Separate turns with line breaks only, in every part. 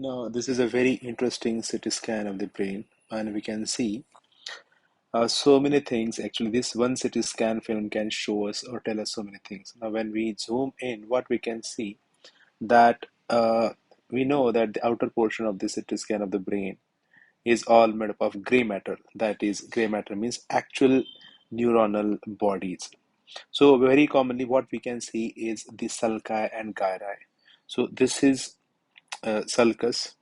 Now, this is a very interesting CT scan of the brain, and we can see so many things. Actually, this one CT scan film can show us or tell us so many things. Now, when we zoom in, what we can see that we know that the outer portion of the CT scan of the brain is all made up of gray matter. That is, gray matter means actual neuronal bodies. So, very commonly, what we can see is the sulci and gyri. So, this is sulcus.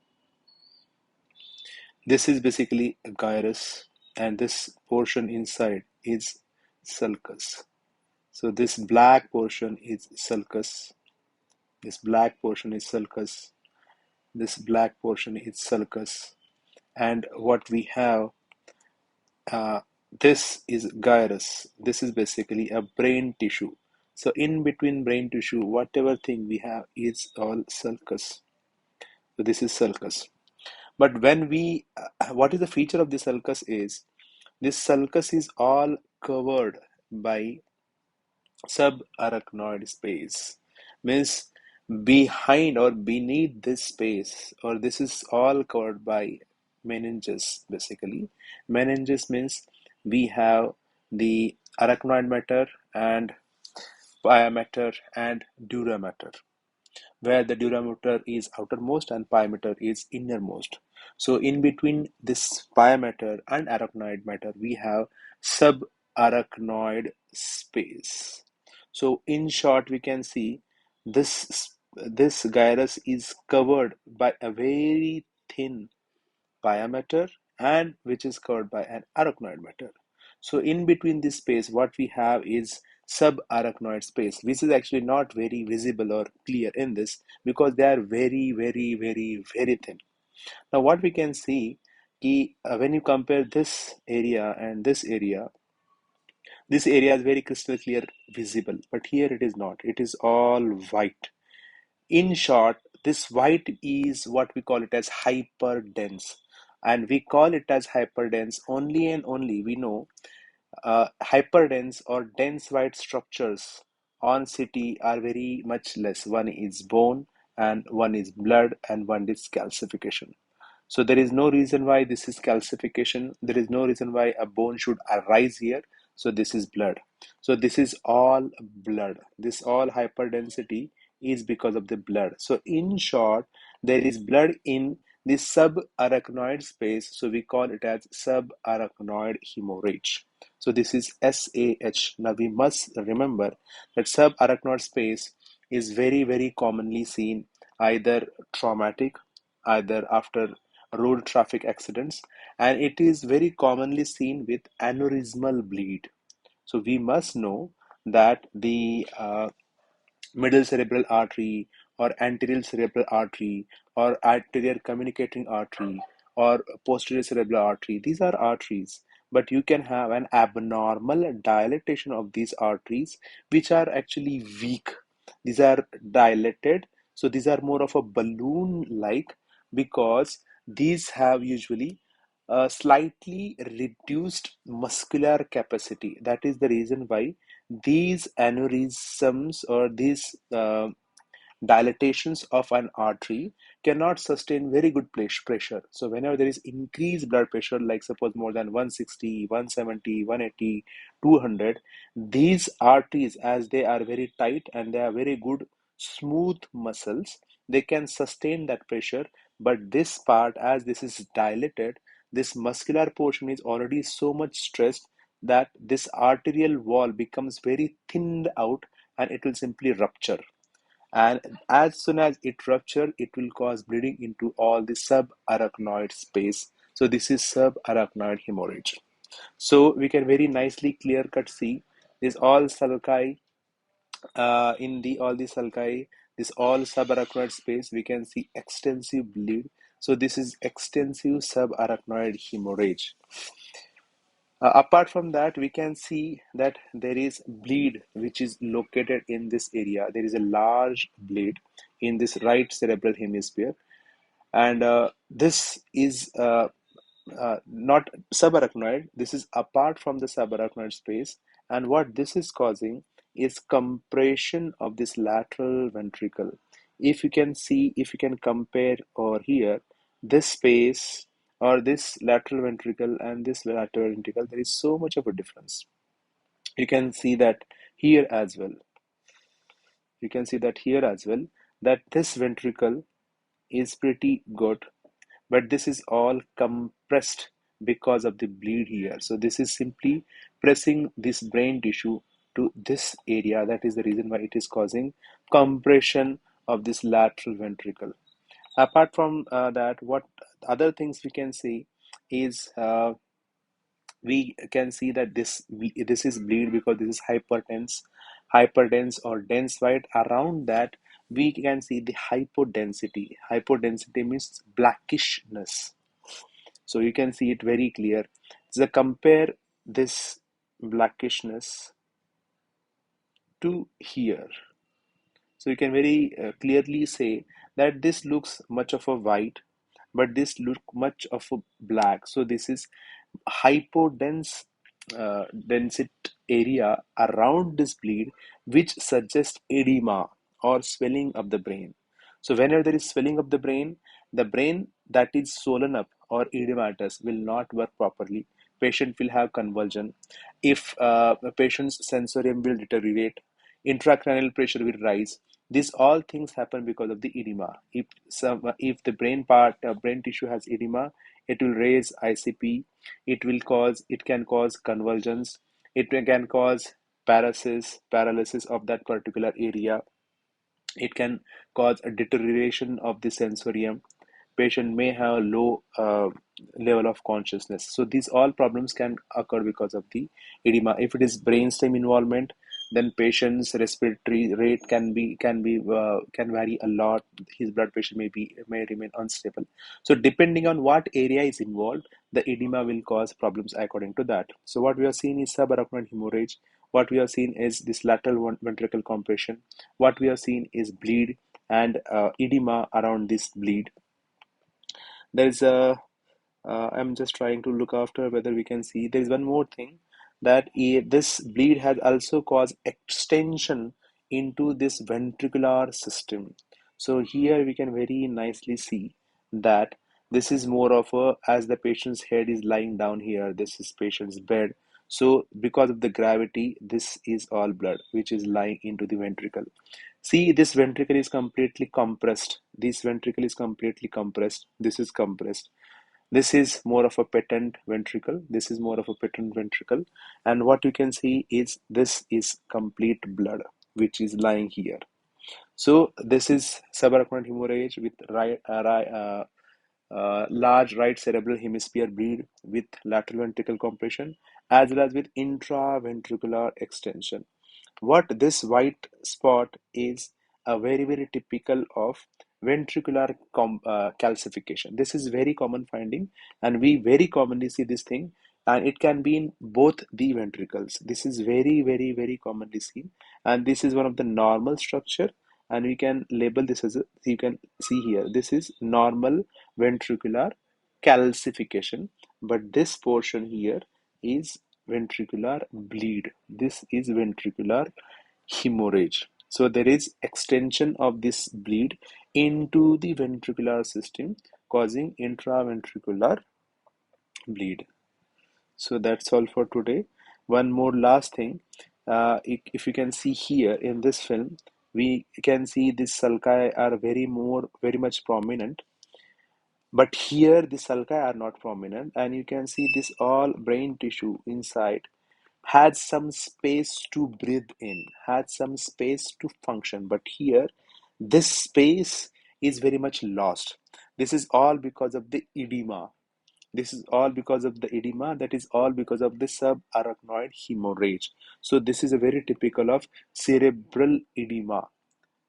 This is basically a gyrus, and this portion inside is sulcus. So this black portion is sulcus. This black portion is sulcus. This black portion is sulcus. And what we have, uh, this is gyrus. This is basically a brain tissue. So in between brain tissue, whatever thing we have is all sulcus. So this is sulcus. But when what is the feature of the sulcus is, this sulcus is all covered by subarachnoid space. Means behind or beneath this space, or this is all covered by meninges basically. Meninges means we have the arachnoid matter and pia matter and dura matter, where the dura mater is outermost and pia mater is innermost. So in between this pia mater and arachnoid matter, we have subarachnoid space. So in short, we can see this gyrus is covered by a very thin pia mater and which is covered by an arachnoid matter. So in between this space, what we have is subarachnoid space, which is actually not very visible or clear in this because they are very, very, very, very thin. Now, what we can see, when you compare this area and this area is very crystal clear visible, but here it is not. It is all white. In short, this white is what we call it as hyperdense. And we call it as hyperdense only and only we know hyperdense or dense white structures on city are very much less. One is bone and one is blood and one is calcification. So there is no reason why this is calcification. There is no reason why a bone should arise here. So this is blood. So this is all blood. This all hyperdensity is because of the blood. So in short, there is blood in the subarachnoid space. So we call it as subarachnoid hemorrhage. So this is SAH. Now we must remember that subarachnoid space is very, very commonly seen either traumatic, either after road traffic accidents, and it is very commonly seen with aneurysmal bleed. So we must know that the middle cerebral artery or anterior cerebral artery or arterial communicating artery or posterior cerebral artery, these are arteries, but you can have an abnormal dilatation of these arteries which are actually weak. These are dilated, so these are more of a balloon like because these have usually a slightly reduced muscular capacity. That is the reason why these aneurysms or these dilatations of an artery cannot sustain very good pressure. So whenever there is increased blood pressure, like suppose more than 160, 170, 180, 200, these arteries, as they are very tight and they are very good smooth muscles, they can sustain that pressure. But this part, as this is dilated, this muscular portion is already so much stressed that this arterial wall becomes very thinned out and it will simply rupture. And as soon as it ruptures, it will cause bleeding into all the subarachnoid space. So this is subarachnoid hemorrhage. So we can very nicely clear cut see this all sulci in the all the sulci, this all subarachnoid space, we can see extensive bleed. So this is extensive subarachnoid hemorrhage. Apart from that, we can see that there is bleed which is located in this area. There is a large bleed in this right cerebral hemisphere, and this is not subarachnoid. This is apart from the subarachnoid space, and what this is causing is compression of this lateral ventricle. if you can see, if you can compare over here, this space or this lateral ventricle and this lateral ventricle, there is so much of a difference. You can see that here as well. You can see that here as well, that this ventricle is pretty good, but this is all compressed because of the bleed here. So this is simply pressing this brain tissue to this area. That is the reason why it is causing compression of this lateral ventricle. Apart from that, what other things we can see is we can see that this is bleed because this is hyperdense or dense white. Around that, we can see the hypodensity. Hypodensity means blackishness. So you can see it very clear. So compare this blackishness to here. So you can very clearly say that this looks much of a white, but this look much of a black. So this is hypodense density area around this bleed, which suggests edema or swelling of the brain. So whenever there is swelling of the brain that is swollen up or edematous will not work properly. Patient will have convulsion. If a patient's sensorium will deteriorate, intracranial pressure will rise. These all things happen because of the edema. If the brain part, brain tissue has edema, it will raise ICP. It can cause convulsions. It can cause paralysis of that particular area. It can cause a deterioration of the sensorium. Patient may have low level of consciousness. So these all problems can occur because of the edema. If it is brainstem involvement, then patient's respiratory rate can vary a lot. His blood pressure may remain unstable. So depending on what area is involved, the edema will cause problems according to that. So what we have seen is subarachnoid hemorrhage. What we have seen is this lateral ventricle compression. What we have seen is bleed and edema around this bleed. There is a I'm just trying to look after whether we can see. There is one more thing, that this bleed has also caused extension into this ventricular system. So here we can very nicely see that this is more of a, as the patient's head is lying down here, this is patient's bed. So because of the gravity, this is all blood which is lying into the ventricle. See, this ventricle is completely compressed. This ventricle is completely compressed. This is compressed. This is more of a patent ventricle. This is more of a patent ventricle. And what you can see is this is complete blood, which is lying here. So this is subarachnoid hemorrhage with large right cerebral hemisphere bleed with lateral ventricle compression, as well as with intraventricular extension. What this white spot is a very typical of ventricular calcification. This is very common finding, and we very commonly see this thing, and it can be in both the ventricles. This is very commonly seen, and this is one of the normal structure, and we can label this as a, you can see here, this is normal ventricular calcification, but this portion here is ventricular bleed. This is ventricular hemorrhage. So there is extension of this bleed into the ventricular system, causing intraventricular bleed. So that's all for today. One more last thing. If you can see here in this film, we can see these sulci are very much prominent. But here the sulci are not prominent, and you can see this all brain tissue inside had some space to breathe in, had some space to function. But here, this space is very much lost. This is all because of the edema. This is all because of the edema. That is all because of the subarachnoid hemorrhage. So this is a very typical of cerebral edema.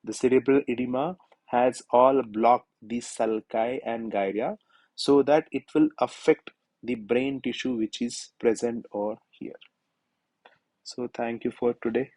The cerebral edema has all blocked the sulci and gyria, so that it will affect the brain tissue which is present over here. So thank you for today.